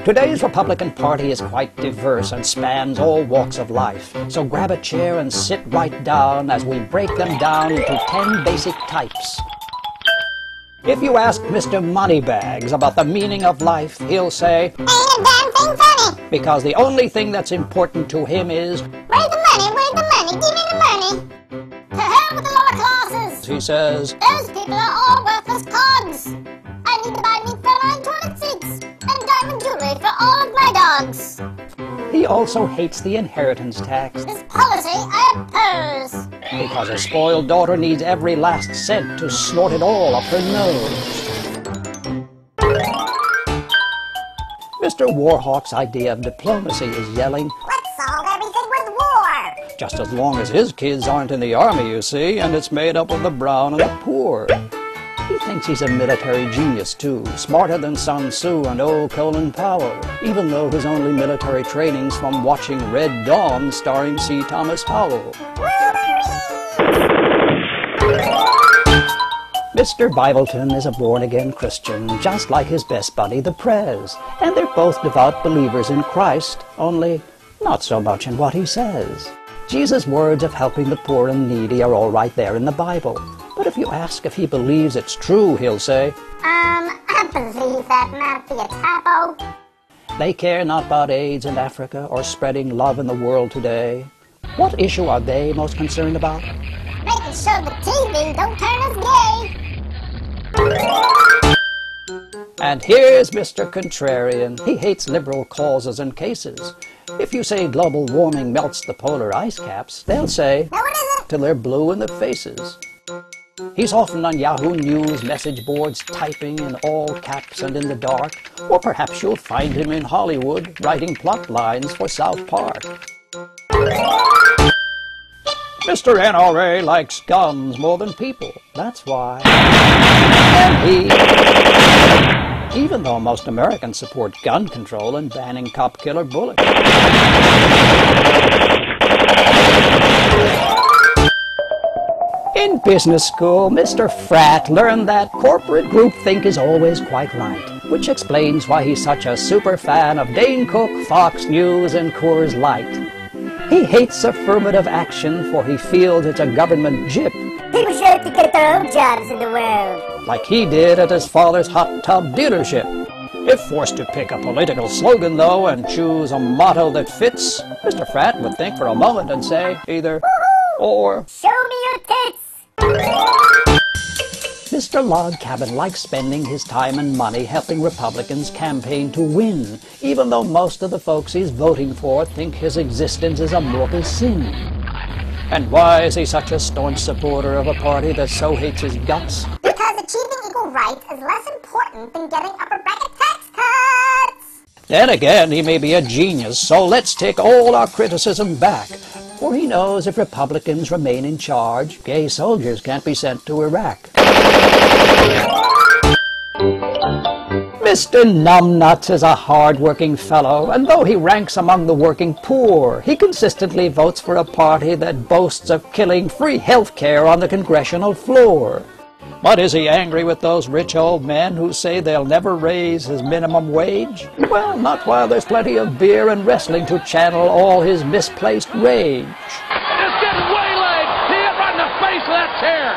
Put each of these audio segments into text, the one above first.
Today's Republican Party is quite diverse and spans all walks of life. So grab a chair and sit right down as we break them down into 10 basic types. If you ask Mr. Moneybags about the meaning of life, he'll say, "Ain't a damn thing funny." Because the only thing that's important to him is, "Where's the money? Where's the money? Give me the money." To hell with the lower classes. he says, Those people are all worthless cogs. I need to buy me feline toilet seats and diamond jewelry for all of my dogs. he also hates the inheritance tax This policy I oppose. because a spoiled daughter needs every last cent to snort it all up her nose. Mr. Warhawk's idea of diplomacy is yelling, Let's solve everything with war. just as long as his kids aren't in the army, you see, and it's made up of the brown and the poor. He thinks he's a military genius, too, smarter than Sun Tzu and old Colin Powell, even though his only military training's from watching Red Dawn starring C. Thomas Howell. Mr. Bibleton is a born-again Christian, just like his best buddy, the Prez, and they're both devout believers in Christ, only not so much in what he says. Jesus' words of helping the poor and needy are all right there in the Bible, but if you ask if he believes it's true, he'll say, I believe that might be a typo. they care not about AIDS in Africa or spreading love in the world today. What issue are they most concerned about? Making sure the TV don't turn us gay. And here's Mr. Contrarian. He hates liberal causes and cases. If you say global warming melts the polar ice caps, they'll say, No, it isn't. till they're blue in the faces. He's often on Yahoo News message boards typing in all caps and in the dark, or perhaps you'll find him in Hollywood writing plot lines for South Park. Mr. NRA likes guns more than people, that's why. And even though most Americans support gun control and banning cop-killer bullets. In business school, Mr. Fratt learned that corporate groupthink is always quite right, which explains why he's such a super fan of Dane Cook, Fox News, and Coors Light. He hates affirmative action, for he feels it's a government gyp, People should have to get their own jobs in the world. like he did at his father's hot tub dealership. If forced to pick a political slogan, though, and choose a motto that fits, Mr. Fratt would think for a moment and say either or. Show me your tits. Mr. Log Cabin likes spending his time and money helping Republicans campaign to win, even though most of the folks he's voting for think his existence is a mortal sin. And why is he such a staunch supporter of a party that so hates his guts? Because achieving equal rights is less important than getting upper bracket tax cuts. Then again, he may be a genius, so let's take all our criticism back. For he knows if Republicans remain in charge, gay soldiers can't be sent to Iraq. Mr. Numbnuts is a hard-working fellow, and though he ranks among the working poor, he consistently votes for a party that boasts of killing free health care on the congressional floor. But is he angry with those rich old men who say they'll never raise his minimum wage? Well, not while there's plenty of beer and wrestling to channel all his misplaced rage. It's getting waylaid! He hit right in the face of that chair!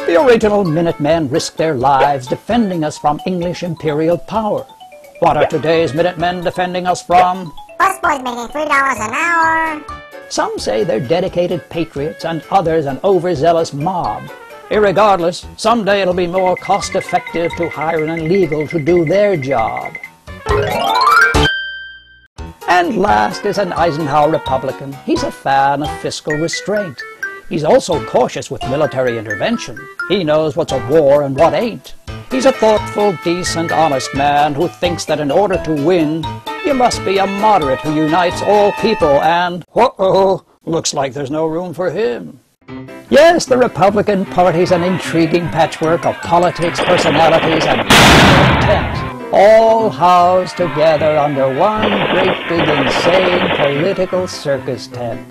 The original Minutemen risked their lives defending us from English imperial power. What are today's Minutemen defending us from? Busboys making $3 an hour. Some say they're dedicated patriots and others an overzealous mob. Irregardless, someday it'll be more cost-effective to hire an illegal to do their job. And last is an Eisenhower Republican. He's a fan of fiscal restraint. He's also cautious with military intervention. He knows what's a war and what ain't. He's a thoughtful, decent, honest man who thinks that in order to win, you must be a moderate who unites all people and, uh-oh, looks like there's no room for him. Yes, the Republican Party's an intriguing patchwork of politics, personalities, and intent, all housed together under one great big insane political circus tent.